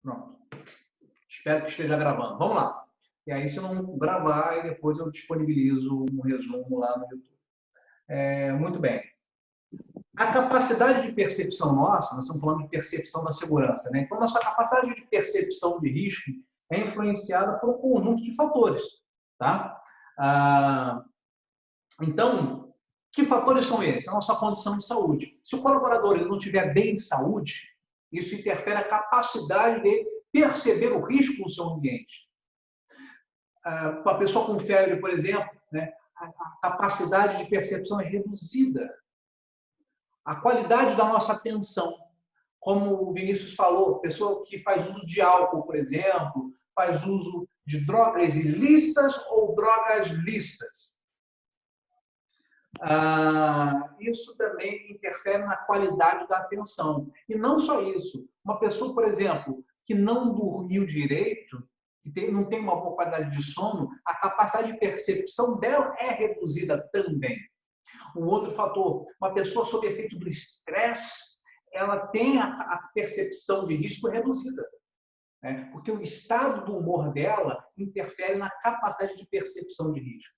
Pronto. Espero que esteja gravando. Vamos lá. E aí, se não gravar, e depois eu disponibilizo um resumo lá no YouTube. Muito bem. A capacidade de percepção nossa, nós estamos falando de percepção da segurança, né? Então, nossa capacidade de percepção de risco é influenciada por um conjunto de fatores, tá? Então, que fatores são esses? A nossa condição de saúde. Se o colaborador ele não estiver bem de saúde, isso interfere na capacidade de perceber o risco no seu ambiente. Uma pessoa com febre, por exemplo, né, a capacidade de percepção é reduzida. A qualidade da nossa atenção, como o Vinícius falou, pessoa que faz uso de álcool, por exemplo, faz uso de drogas ilícitas ou drogas lícitas. Isso também interfere na qualidade da atenção. E não só isso. Uma pessoa, por exemplo, que não dormiu direito, que não tem uma boa qualidade de sono, a capacidade de percepção dela é reduzida também. Um outro fator, uma pessoa sob efeito do estresse, ela tem a percepção de risco reduzida. Né? Porque o estado do humor dela interfere na capacidade de percepção de risco.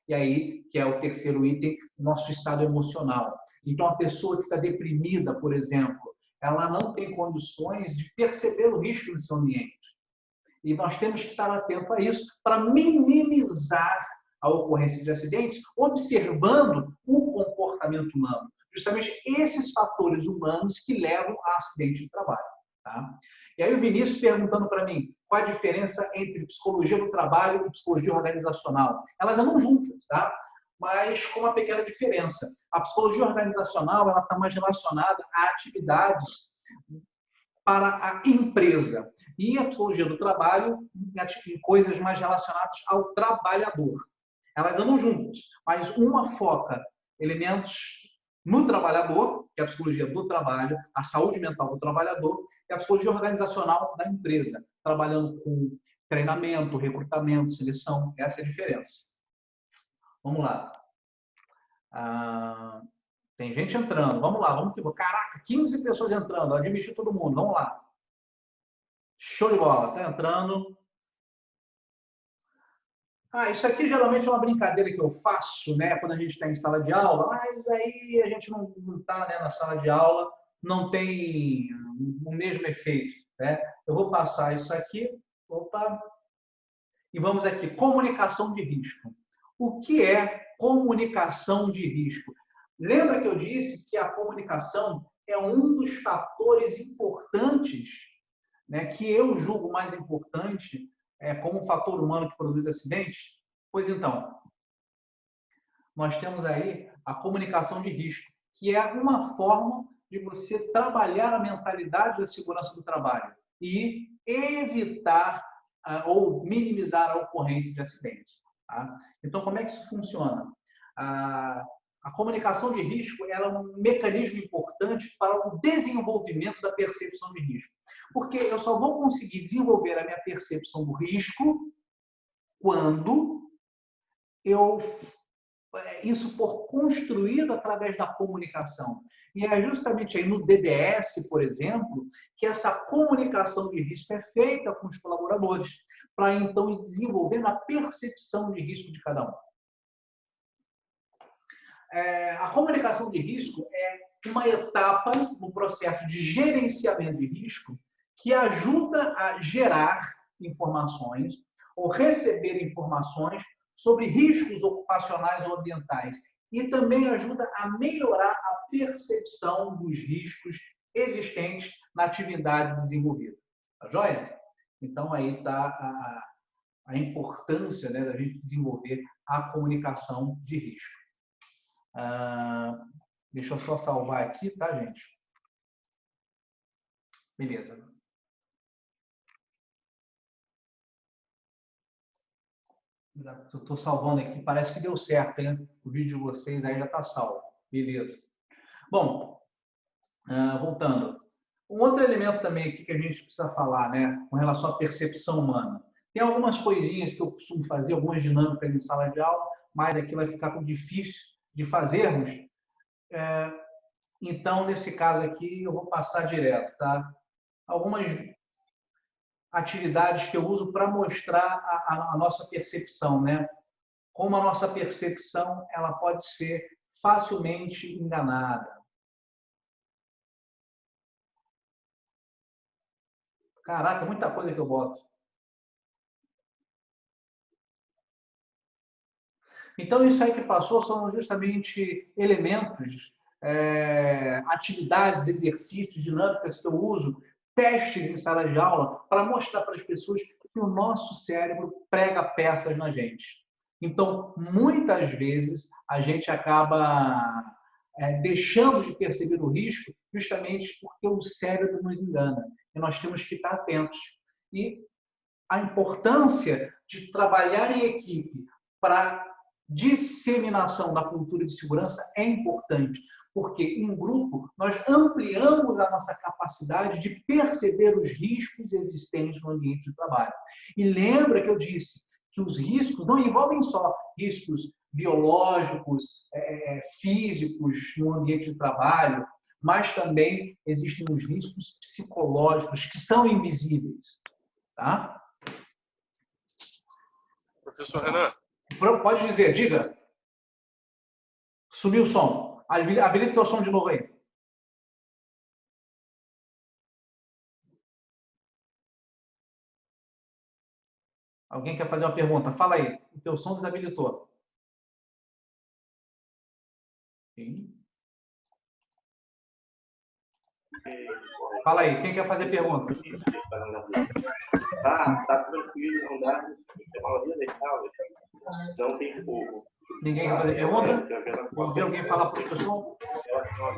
E aí, que é o terceiro item, nosso estado emocional. Então, a pessoa que está deprimida, por exemplo, ela não tem condições de perceber o risco no seu ambiente. E nós temos que estar atento a isso para minimizar a ocorrência de acidentes, observando o comportamento humano. Justamente esses fatores humanos que levam a acidente de trabalho. Tá? E aí o Vinícius perguntando para mim qual a diferença entre psicologia do trabalho e psicologia organizacional. Elas andam juntas, tá? Mas com uma pequena diferença. A psicologia organizacional ela está mais relacionada a atividades para a empresa. E a psicologia do trabalho em coisas mais relacionadas ao trabalhador. Elas andam juntas, mas uma foca elementos no trabalhador, que é a psicologia do trabalho, a saúde mental do trabalhador, e a psicologia organizacional da empresa, trabalhando com treinamento, recrutamento, seleção. Essa é a diferença. Vamos lá. Tem gente entrando. Vamos lá. Caraca, 15 pessoas entrando. Admitiu todo mundo. Vamos lá. Show de bola. Está entrando. Isso aqui geralmente é uma brincadeira que eu faço, né, quando a gente está em sala de aula, mas aí a gente não está, né, na sala de aula, não tem o mesmo efeito. Né? Eu vou passar isso aqui, opa, e vamos aqui, comunicação de risco. O que é comunicação de risco? Lembra que eu disse que a comunicação é um dos fatores importantes, né, que eu julgo mais importante, como um fator humano que produz acidentes? Pois então, nós temos aí a comunicação de risco, que é uma forma de você trabalhar a mentalidade da segurança do trabalho e evitar ou minimizar a ocorrência de acidentes. Tá? Então, como é que isso funciona? A comunicação de risco é um mecanismo importante para o desenvolvimento da percepção de risco. Porque eu só vou conseguir desenvolver a minha percepção do risco quando isso for construído através da comunicação. E é justamente aí no DDS, por exemplo, que essa comunicação de risco é feita com os colaboradores, para então ir desenvolvendo a percepção de risco de cada um. A comunicação de risco é uma etapa no processo de gerenciamento de risco que ajuda a gerar informações ou receber informações sobre riscos ocupacionais ou ambientais e também ajuda a melhorar a percepção dos riscos existentes na atividade desenvolvida. Tá joia? Então, aí está a importância, né, da gente desenvolver a comunicação de risco. Deixa eu só salvar aqui, tá, gente? Beleza. Estou salvando aqui, parece que deu certo, hein? O vídeo de vocês aí já está salvo. Beleza. Bom, voltando. Um outro elemento também aqui que a gente precisa falar, né, com relação à percepção humana. Tem algumas coisinhas que eu costumo fazer, algumas dinâmicas em sala de aula, mas aqui vai ficar difícil de fazermos. Então, nesse caso aqui, eu vou passar direto, tá? Algumas atividades que eu uso para mostrar a nossa percepção, né? Como a nossa percepção ela pode ser facilmente enganada. Caraca, muita coisa que eu boto. Então, isso aí que passou são justamente elementos, atividades, exercícios, dinâmicas que eu uso, testes em sala de aula, para mostrar para as pessoas que o nosso cérebro prega peças na gente. Então, muitas vezes, a gente acaba deixando de perceber o risco justamente porque o cérebro nos engana. E nós temos que estar atentos. E a importância de trabalhar em equipe para disseminação da cultura de segurança é importante, porque em grupo nós ampliamos a nossa capacidade de perceber os riscos existentes no ambiente de trabalho. E lembra que eu disse que os riscos não envolvem só riscos biológicos, físicos no ambiente de trabalho, mas também existem os riscos psicológicos que são invisíveis, tá? Professor Renan. Pode dizer, diga. Sumiu o som. Habilita o teu som de novo aí. Alguém quer fazer uma pergunta? Fala aí. O teu som desabilitou. Sim. Fala aí. Quem quer fazer pergunta? Tá tranquilo, não dá. A maioria das aulas não tem fogo. Ninguém quer fazer pergunta? Vamos ver alguém falar para o professor? A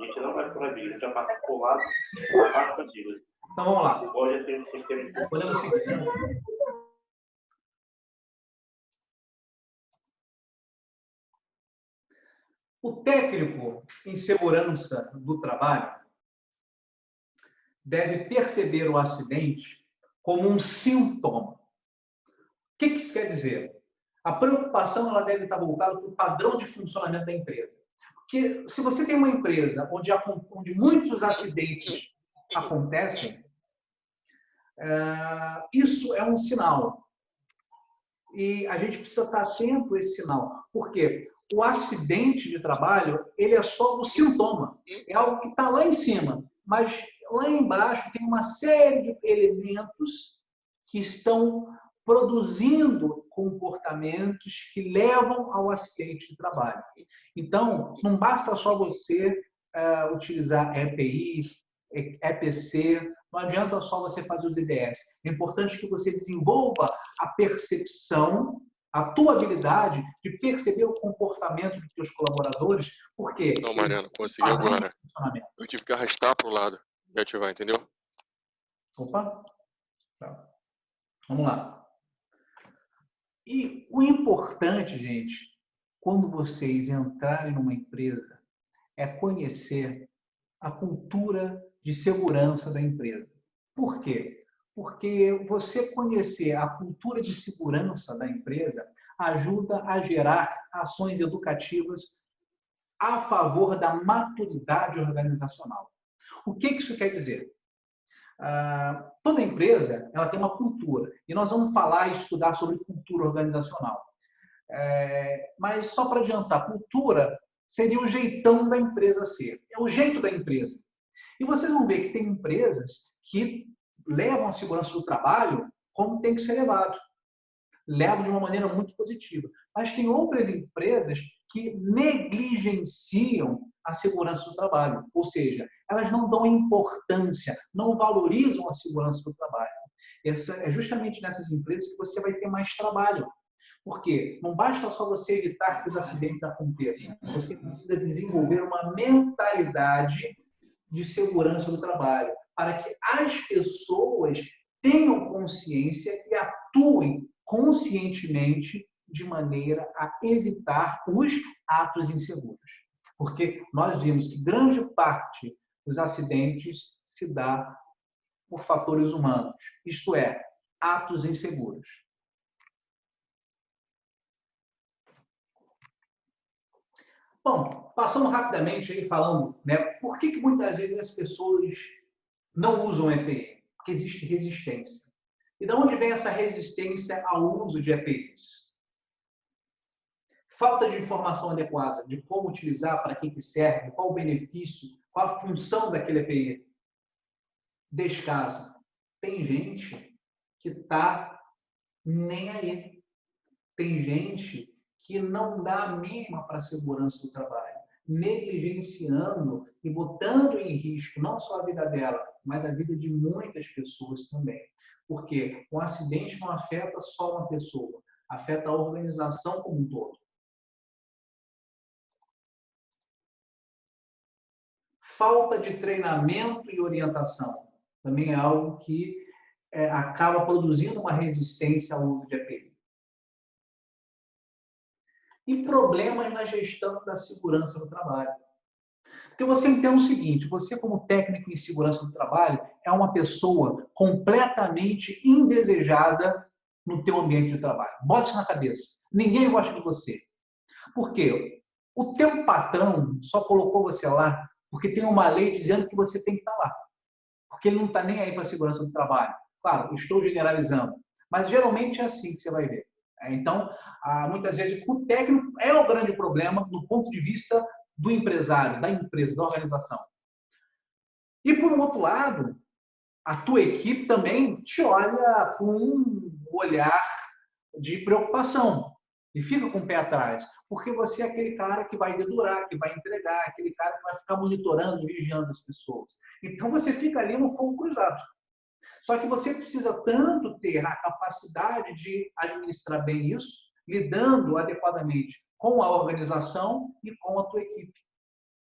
gente não vai por ali, a gente já passa por lado da parte antiga. Então vamos lá. Hoje tem um sistema. Olhando o seguinte. O técnico em segurança do trabalho deve perceber o acidente como um sintoma. O que isso quer dizer? A preocupação ela deve estar voltada para o padrão de funcionamento da empresa. Porque se você tem uma empresa onde muitos acidentes acontecem, isso é um sinal. E a gente precisa estar atento a esse sinal. Por quê? O acidente de trabalho, ele é só o sintoma. É algo que está lá em cima. Mas lá embaixo tem uma série de elementos que estão produzindo comportamentos que levam ao acidente de trabalho. Então, não basta só você utilizar EPI, EPC, não adianta só você fazer os IDS. É importante que você desenvolva a percepção, a tua habilidade de perceber o comportamento dos teus colaboradores, porque... Não, Mariano, consegui agora. Eu tive que arrastar para o lado e ativar, entendeu? Opa. Tá. Vamos lá. E o importante, gente, quando vocês entrarem numa empresa, é conhecer a cultura de segurança da empresa. Por quê? Porque você conhecer a cultura de segurança da empresa ajuda a gerar ações educativas a favor da maturidade organizacional. O que isso quer dizer? Toda empresa ela tem uma cultura, e nós vamos falar e estudar sobre cultura organizacional. Mas só para adiantar, cultura seria o jeitão da empresa ser, é o jeito da empresa. E vocês vão ver que tem empresas que levam a segurança do trabalho como tem que ser levado. Levam de uma maneira muito positiva. Mas tem outras empresas que negligenciam a segurança do trabalho. Ou seja, elas não dão importância, não valorizam a segurança do trabalho. É justamente nessas empresas que você vai ter mais trabalho. Porque não basta só você evitar que os acidentes aconteçam. Você precisa desenvolver uma mentalidade de segurança do trabalho, para que as pessoas tenham consciência e atuem conscientemente de maneira a evitar os atos inseguros. Porque nós vimos que grande parte dos acidentes se dá por fatores humanos, isto é, atos inseguros. Bom, passando rapidamente aí falando, né, por que muitas vezes as pessoas não usam EPI, porque existe resistência. E de onde vem essa resistência ao uso de EPIs? Falta de informação adequada de como utilizar, para que serve, qual o benefício, qual a função daquele EPI. Descaso. Tem gente que está nem aí. Tem gente que não dá a mínima para a segurança do trabalho, negligenciando e botando em risco não só a vida dela, mas a vida de muitas pessoas também. Porque um acidente não afeta só uma pessoa, afeta a organização como um todo. Falta de treinamento e orientação também é algo que acaba produzindo uma resistência ao uso de EPI. E problemas na gestão da segurança do trabalho. Porque você entende o seguinte, você como técnico em segurança do trabalho é uma pessoa completamente indesejada no teu ambiente de trabalho. Bote isso na cabeça. Ninguém gosta de você. Por quê? O teu patrão só colocou você lá porque tem uma lei dizendo que você tem que estar lá. Porque ele não está nem aí para a segurança do trabalho. Claro, estou generalizando. Mas geralmente é assim que você vai ver. Então, muitas vezes, o técnico é o grande problema do ponto de vista do empresário, da empresa, da organização. E, por um outro lado, a tua equipe também te olha com um olhar de preocupação e fica com o pé atrás, porque você é aquele cara que vai dedurar, que vai entregar, aquele cara que vai ficar monitorando, vigiando as pessoas. Então, você fica ali no fogo cruzado. Só que você precisa tanto ter a capacidade de administrar bem isso, lidando adequadamente com a organização e com a tua equipe.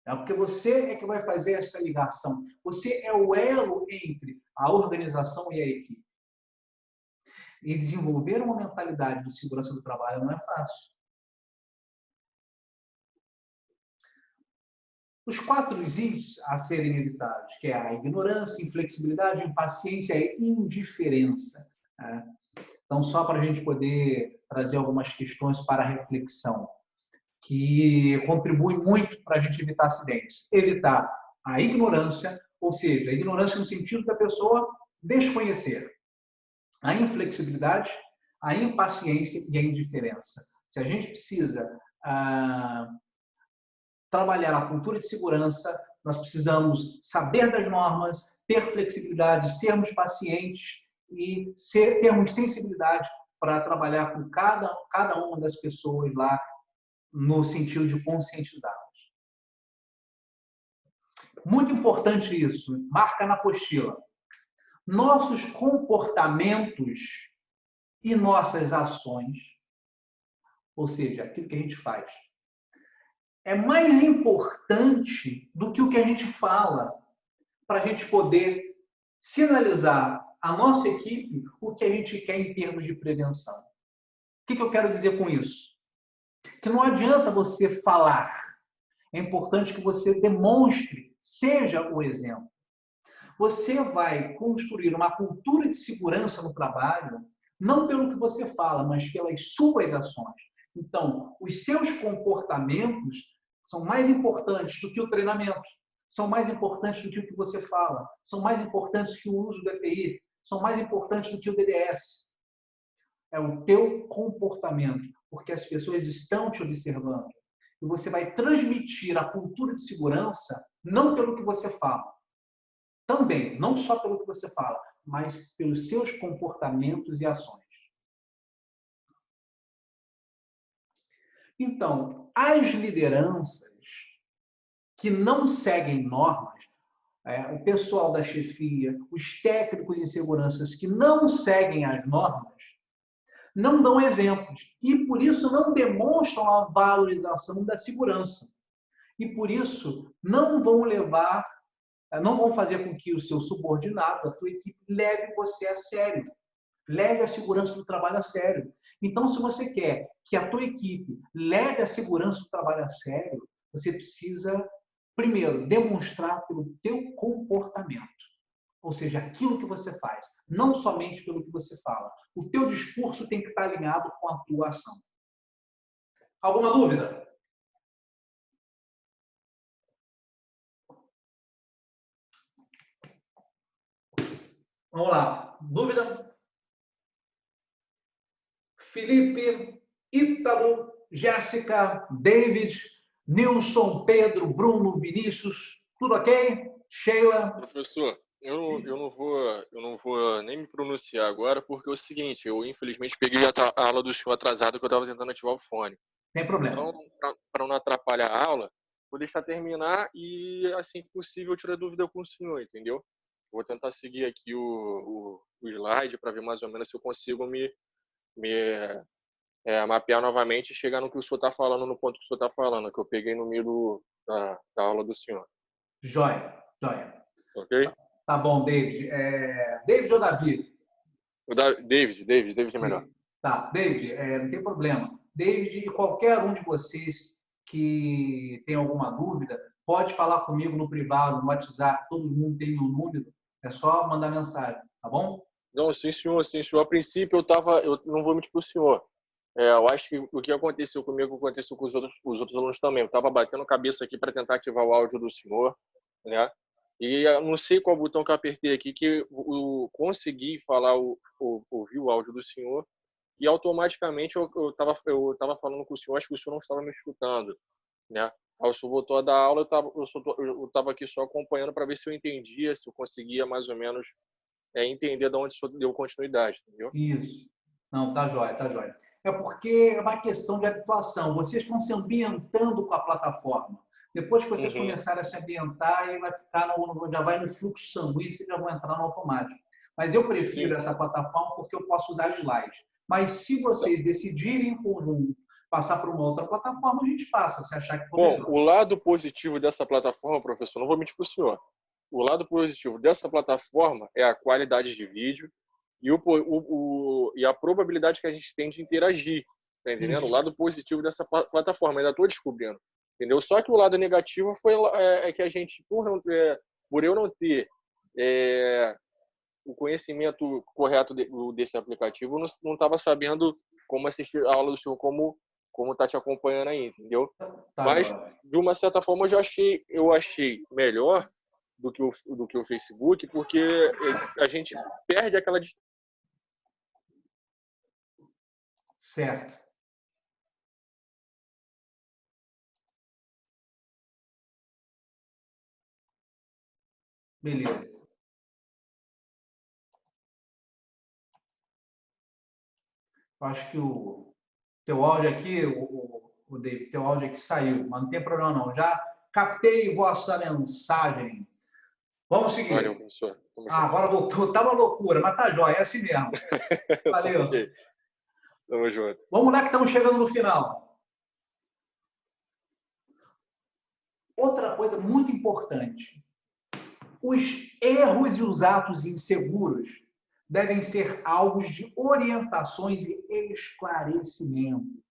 Porque você é que vai fazer essa ligação. Você é o elo entre a organização e a equipe. E desenvolver uma mentalidade de segurança do trabalho não é fácil. Os 4 Is a serem evitados, que é a ignorância, inflexibilidade, impaciência e indiferença. Então, só para a gente poder trazer algumas questões para a reflexão, que contribuem muito para a gente evitar acidentes. Evitar a ignorância, ou seja, a ignorância no sentido da pessoa desconhecer. A inflexibilidade, a impaciência e a indiferença. Se a gente precisa trabalhar a cultura de segurança, nós precisamos saber das normas, ter flexibilidade, sermos pacientes e termos sensibilidade para trabalhar com cada uma das pessoas lá no sentido de conscientizá-las. Muito importante isso, marca na apostila. Nossos comportamentos e nossas ações, ou seja, aquilo que a gente faz, é mais importante do que o que a gente fala, para a gente poder sinalizar à nossa equipe o que a gente quer em termos de prevenção. O que eu quero dizer com isso? Que não adianta você falar, é importante que você demonstre, seja o exemplo. Você vai construir uma cultura de segurança no trabalho, não pelo que você fala, mas pelas suas ações. Então, os seus comportamentos são mais importantes do que o treinamento, são mais importantes do que o que você fala, são mais importantes que o uso do EPI, são mais importantes do que o DDS. É o teu comportamento, porque as pessoas estão te observando. E você vai transmitir a cultura de segurança não pelo que você fala. Também, não só pelo que você fala, mas pelos seus comportamentos e ações. Então, as lideranças que não seguem normas, o pessoal da chefia, os técnicos em segurança que não seguem as normas, não dão exemplos e, por isso, não demonstram a valorização da segurança. E, por isso, não vão fazer com que o seu subordinado, a tua equipe, leve você a sério. Leve a segurança do trabalho a sério. Então, se você quer que a tua equipe leve a segurança do trabalho a sério, você precisa, primeiro, demonstrar pelo teu comportamento. Ou seja, aquilo que você faz, não somente pelo que você fala. O teu discurso tem que estar alinhado com a tua ação. Alguma dúvida? Vamos lá. Dúvida? Felipe, Ítalo, Jéssica, David, Nilson, Pedro, Bruno, Vinícius, tudo ok? Sheila? Professor, eu não vou nem me pronunciar agora, porque é o seguinte, eu infelizmente peguei a aula do senhor atrasado que eu estava tentando ativar o fone. Sem problema. Então, para não atrapalhar a aula, vou deixar terminar e, assim que possível, eu tirar dúvida com o senhor, entendeu? Vou tentar seguir aqui o slide para ver mais ou menos se eu consigo mapear novamente e chegar no que o senhor está falando, no ponto que o senhor está falando, que eu peguei no meio da aula do senhor. Joia, joia. Ok? Tá bom, David. David ou Davi? David é melhor. Tá, David, não tem problema. David e qualquer um de vocês que tem alguma dúvida, pode falar comigo no privado, no WhatsApp, todo mundo tem meu número, é só mandar mensagem, tá bom? Não, sim, senhor, sim, senhor. A princípio, eu não vou mentir para o senhor. Eu acho que o que aconteceu comigo aconteceu com os outros alunos também. Eu estava batendo cabeça aqui para tentar ativar o áudio do senhor, né? E eu não sei qual botão que eu apertei aqui que consegui ouvir o áudio do senhor e automaticamente eu tava falando com o senhor, acho que o senhor não estava me escutando, né? Aí o senhor voltou a dar aula, eu tava aqui só acompanhando para ver se eu entendia, se eu conseguia mais ou menos entender de onde o senhor deu continuidade, entendeu? Isso. Não, tá jóia, tá jóia. É porque é uma questão de habituação. Vocês estão se ambientando com a plataforma. Depois que vocês começarem a se ambientar, aí vai ficar já vai no fluxo sanguíneo, vocês já vão entrar no automático. Mas eu prefiro essa plataforma porque eu posso usar slide. Mas se vocês decidirem em conjunto passar para uma outra plataforma, a gente passa, se achar que for melhor. O lado positivo dessa plataforma, professor, não vou mentir para o senhor. O lado positivo dessa plataforma é a qualidade de vídeo e a probabilidade que a gente tem de interagir, tá entendendo? Isso. O lado positivo dessa plataforma, ainda estou descobrindo, entendeu? Só que o lado negativo foi que a gente, por eu não ter o conhecimento correto desse aplicativo, não estava sabendo como assistir a aula do senhor, como tá te acompanhando aí, entendeu? Tá, mas de uma certa forma eu achei melhor do que o Facebook, porque a gente perde aquela distância. Certo. Beleza. Eu acho que o teu áudio aqui, o David, teu áudio aqui saiu, mas não tem problema não. Já captei vossa mensagem. Vamos seguir. Valeu, professor. Agora voltou. Tá uma loucura, mas tá jóia, é assim mesmo. Valeu. Okay. Tamo junto. Vamos lá que estamos chegando no final. Outra coisa muito importante. Os erros e os atos inseguros devem ser alvos de orientações e esclarecimentos.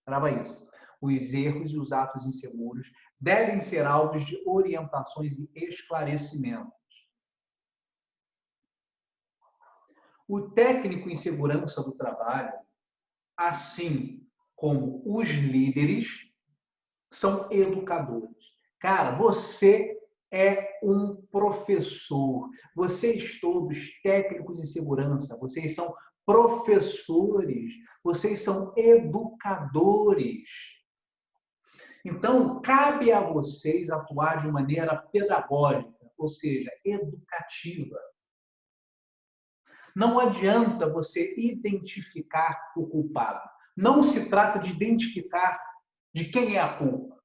Grava isso. Os erros e os atos inseguros devem ser alvos de orientações e esclarecimentos. O técnico em segurança do trabalho, assim como os líderes, são educadores. Cara, você é um professor. Vocês todos, técnicos em segurança, vocês são professores, vocês são educadores. Então, cabe a vocês atuar de maneira pedagógica, ou seja, educativa. Não adianta você identificar o culpado. Não se trata de identificar de quem é a culpa.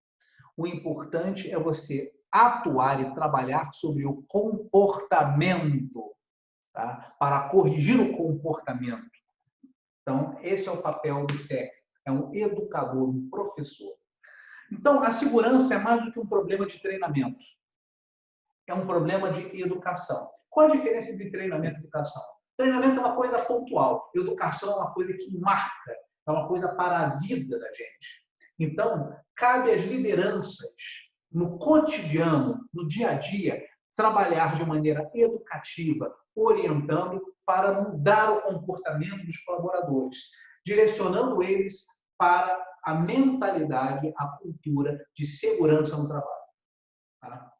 O importante é você atuar e trabalhar sobre o comportamento, tá? Para corrigir o comportamento. Então, esse é o papel do técnico. É um educador, um professor. Então, a segurança é mais do que um problema de treinamento. É um problema de educação. Qual a diferença entre treinamento e educação? Treinamento é uma coisa pontual. Educação é uma coisa que marca. É uma coisa para a vida da gente. Então, cabe às lideranças, no cotidiano, no dia a dia, trabalhar de maneira educativa, orientando para mudar o comportamento dos colaboradores, direcionando eles para a mentalidade, a cultura de segurança no trabalho. Tá?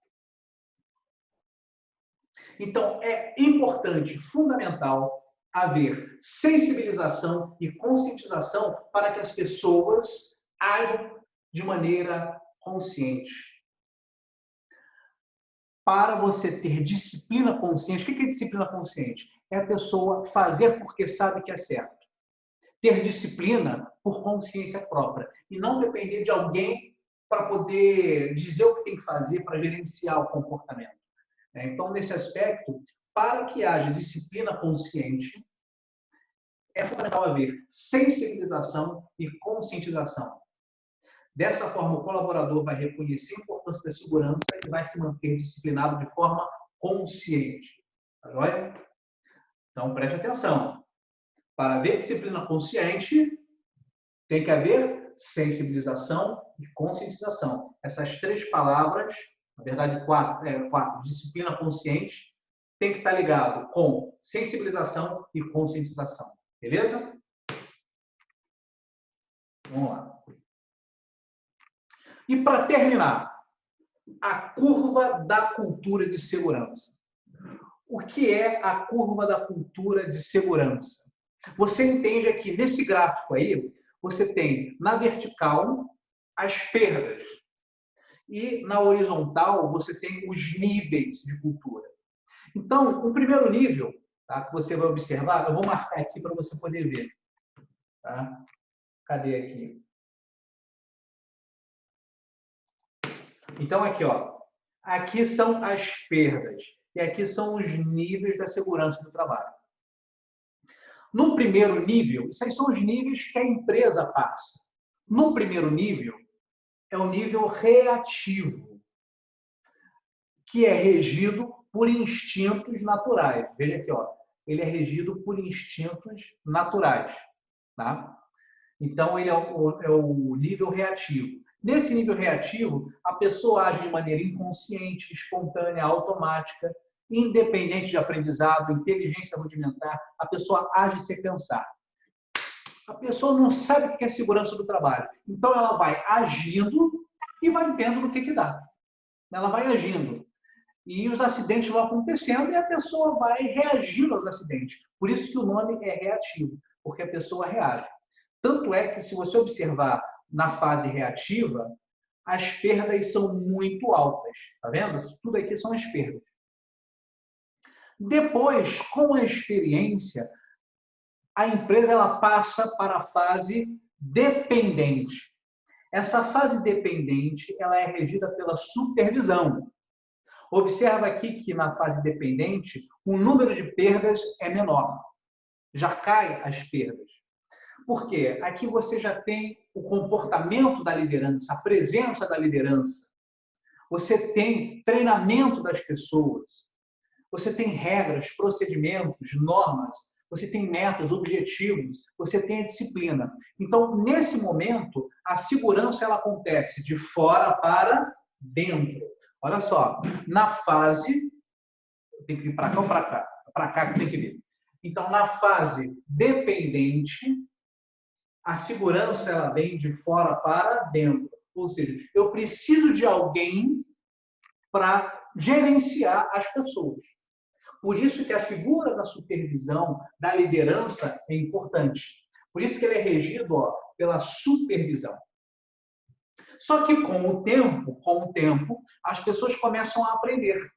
Então, é importante, fundamental, haver sensibilização e conscientização para que as pessoas ajam de maneira consciente. Para você ter disciplina consciente, o que é disciplina consciente? É a pessoa fazer porque sabe que é certo. Ter disciplina por consciência própria e não depender de alguém para poder dizer o que tem que fazer para gerenciar o comportamento. Então, nesse aspecto, para que haja disciplina consciente, é fundamental haver sensibilização e conscientização. Dessa forma, o colaborador vai reconhecer a importância da segurança e vai se manter disciplinado de forma consciente. Tá joia? Então, preste atenção. Para haver disciplina consciente, tem que haver sensibilização e conscientização. Essas três palavras, na verdade, quatro, disciplina consciente, tem que estar ligado com sensibilização e conscientização. Beleza? Vamos lá. E para terminar, a curva da cultura de segurança. O que é a curva da cultura de segurança? Você entende aqui, nesse gráfico aí, você tem na vertical as perdas e na horizontal você tem os níveis de cultura. Então, o primeiro nível, tá, que você vai observar, eu vou marcar aqui para você poder ver. Tá? Cadê aqui? Então, aqui, ó, aqui são as perdas e aqui são os níveis da segurança do trabalho. No primeiro nível, isso aí são os níveis que a empresa passa. No primeiro nível, é o nível reativo, que é regido por instintos naturais. Veja aqui, ó, ele é regido por instintos naturais. Tá? Então, ele é o nível reativo. Nesse nível reativo, a pessoa age de maneira inconsciente, espontânea, automática, independente de aprendizado, inteligência rudimentar, a pessoa age sem pensar. A pessoa não sabe o que é segurança do trabalho. Então, ela vai agindo e vai vendo no que dá. Ela vai agindo. E os acidentes vão acontecendo e a pessoa vai reagindo aos acidentes. Por isso que o nome é reativo, porque a pessoa reage. Tanto é que, se você observar na fase reativa, as perdas são muito altas. Tá vendo? Tudo aqui são as perdas. Depois, com a experiência, a empresa ela passa para a fase dependente. Essa fase dependente ela é regida pela supervisão. Observa aqui que na fase dependente o número de perdas é menor. Já cai as perdas. Por quê? Aqui você já tem o comportamento da liderança, a presença da liderança. Você tem treinamento das pessoas. Você tem regras, procedimentos, normas. Você tem metas, objetivos. Você tem a disciplina. Então, nesse momento, a segurança ela acontece de fora para dentro. Olha só, na fase... Tem que vir para cá ou para cá? Para cá que tem que vir. Então, na fase dependente, a segurança ela vem de fora para dentro. Ou seja, eu preciso de alguém para gerenciar as pessoas. Por isso que a figura da supervisão, da liderança é importante. Por isso que ele é regido, ó, pela supervisão. Só que com o tempo, as pessoas começam a aprender.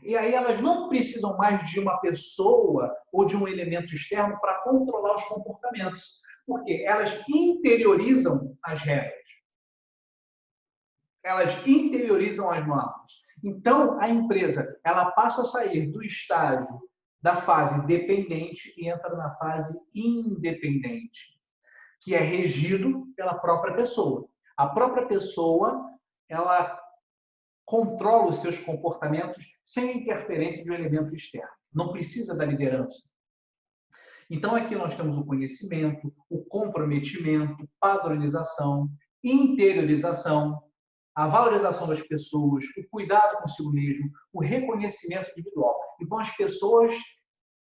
E aí elas não precisam mais de uma pessoa ou de um elemento externo para controlar os comportamentos. Porque elas interiorizam as regras. Elas interiorizam as normas. Então, a empresa ela passa a sair do estágio da fase dependente e entra na fase independente, que é regido pela própria pessoa. A própria pessoa, ela controla os seus comportamentos sem interferência de um elemento externo. Não precisa da liderança. Então, aqui nós temos o conhecimento, o comprometimento, padronização, interiorização, a valorização das pessoas, o cuidado consigo mesmo, o reconhecimento individual. Então, as pessoas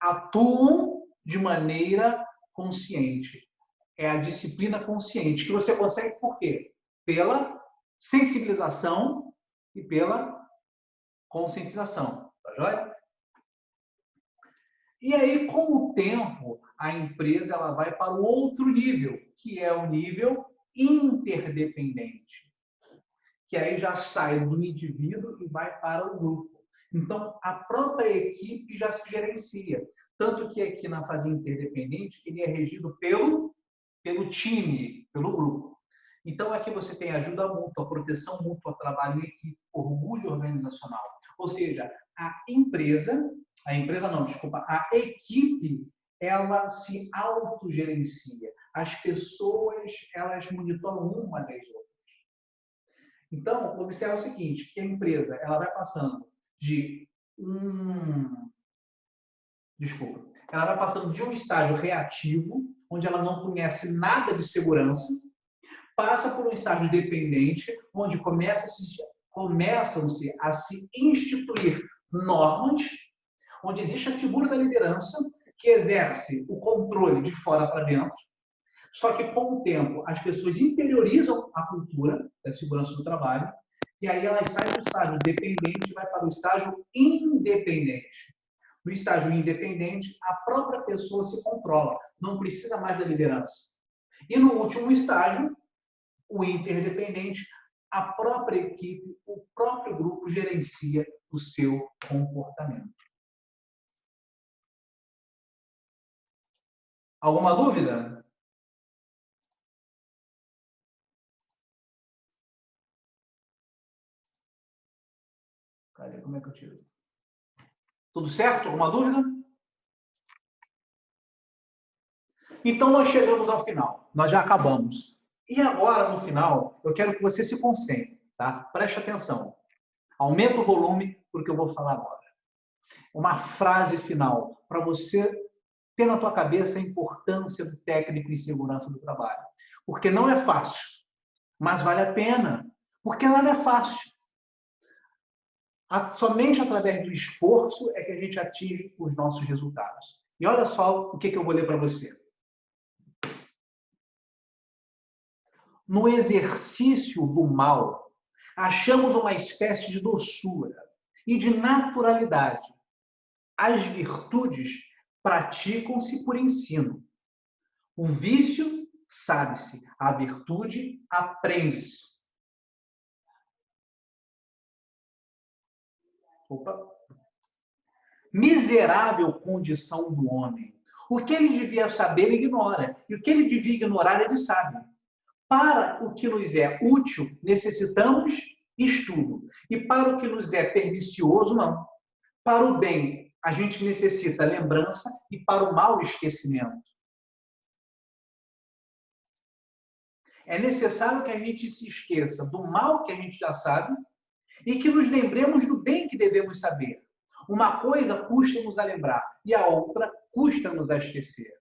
atuam de maneira consciente. É a disciplina consciente, que você consegue por quê? Pela sensibilização e pela conscientização. Tá joia? E aí, com o tempo, a empresa ela vai para o outro nível, que é o nível interdependente, que aí já sai do indivíduo e vai para o grupo. Então, a própria equipe já se gerencia. Tanto que aqui na fase interdependente, ele é regido pelo time, pelo grupo. Então, aqui você tem ajuda mútua, proteção mútua, trabalho em equipe, orgulho organizacional. Ou seja, a equipe, ela se autogerencia. As pessoas, elas monitoram umas às outras. Então, observe o seguinte, que a empresa, ela vai passando de ela vai passando de um estágio reativo, onde ela não conhece nada de segurança, passa por um estágio dependente, onde começam-se a se instituir normas, onde existe a figura da liderança, que exerce o controle de fora para dentro. Só que, com o tempo, as pessoas interiorizam a cultura da segurança do trabalho, e aí elas saem do estágio dependente e vai para o estágio independente. No estágio independente, a própria pessoa se controla, não precisa mais da liderança. E no último estágio, o interdependente, a própria equipe, o próprio grupo gerencia o seu comportamento. Alguma dúvida? Cadê? Como é que eu tiro? Tudo certo? Alguma dúvida? Então, nós chegamos ao final. Nós já acabamos. E agora, no final, eu quero que você se concentre, tá? Preste atenção. Aumenta o volume, porque eu vou falar agora. Uma frase final, para você ter na tua cabeça a importância do técnico em segurança do trabalho. Porque não é fácil, mas vale a pena. Porque nada é fácil. Somente através do esforço é que a gente atinge os nossos resultados. E olha só o que eu vou ler para você. No exercício do mal, achamos uma espécie de doçura e de naturalidade. As virtudes praticam-se por ensino. O vício sabe-se, a virtude aprende-se. Miserável condição do homem. O que ele devia saber, ele ignora. E o que ele devia ignorar, ele sabe. Para o que nos é útil, necessitamos estudo. E para o que nos é pernicioso, não. Para o bem, a gente necessita lembrança e para o mal, esquecimento. É necessário que a gente se esqueça do mal que a gente já sabe e que nos lembremos do bem que devemos saber. Uma coisa custa-nos a lembrar e a outra custa-nos a esquecer.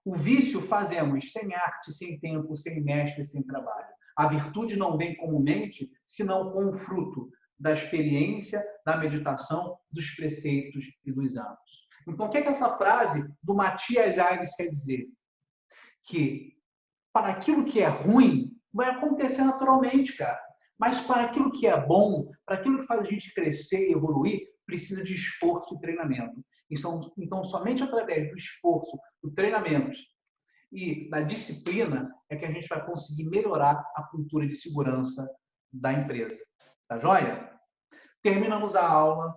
O vício fazemos sem arte, sem tempo, sem mestre, sem trabalho. A virtude não vem comumente, senão com o fruto da experiência, da meditação, dos preceitos e dos anos. Então, o que essa frase do Matias Aires quer dizer? Que para aquilo que é ruim, vai acontecer naturalmente, cara. Mas para aquilo que é bom, para aquilo que faz a gente crescer e evoluir, precisa de esforço e treinamento. Então, somente através do esforço, do treinamento e da disciplina é que a gente vai conseguir melhorar a cultura de segurança da empresa. Tá joia? Terminamos a aula.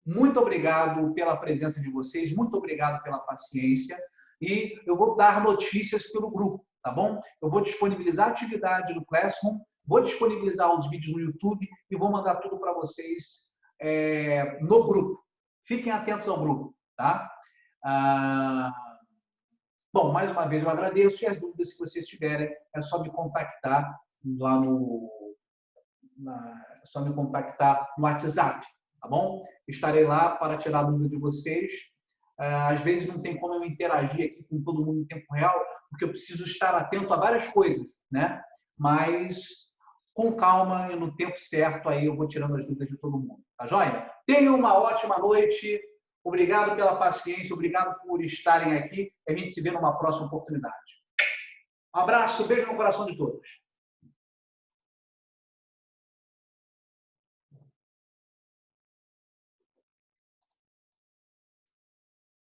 Muito obrigado pela presença de vocês, muito obrigado pela paciência. E eu vou dar notícias pelo grupo, tá bom? Eu vou disponibilizar a atividade do Classroom, vou disponibilizar os vídeos no YouTube e vou mandar tudo para vocês no grupo. Fiquem atentos ao grupo, tá? Bom, mais uma vez eu agradeço e as dúvidas que vocês tiverem é só me contactar lá só me contactar no WhatsApp, tá bom? Estarei lá para tirar a dúvida de vocês. Às vezes não tem como eu interagir aqui com todo mundo em tempo real, porque eu preciso estar atento a várias coisas, né? Mas com calma e no tempo certo aí eu vou tirando as dúvidas de todo mundo, tá joia? Tenham uma ótima noite. Obrigado pela paciência, obrigado por estarem aqui. A gente se vê numa próxima oportunidade. Um abraço, beijo no coração de todos.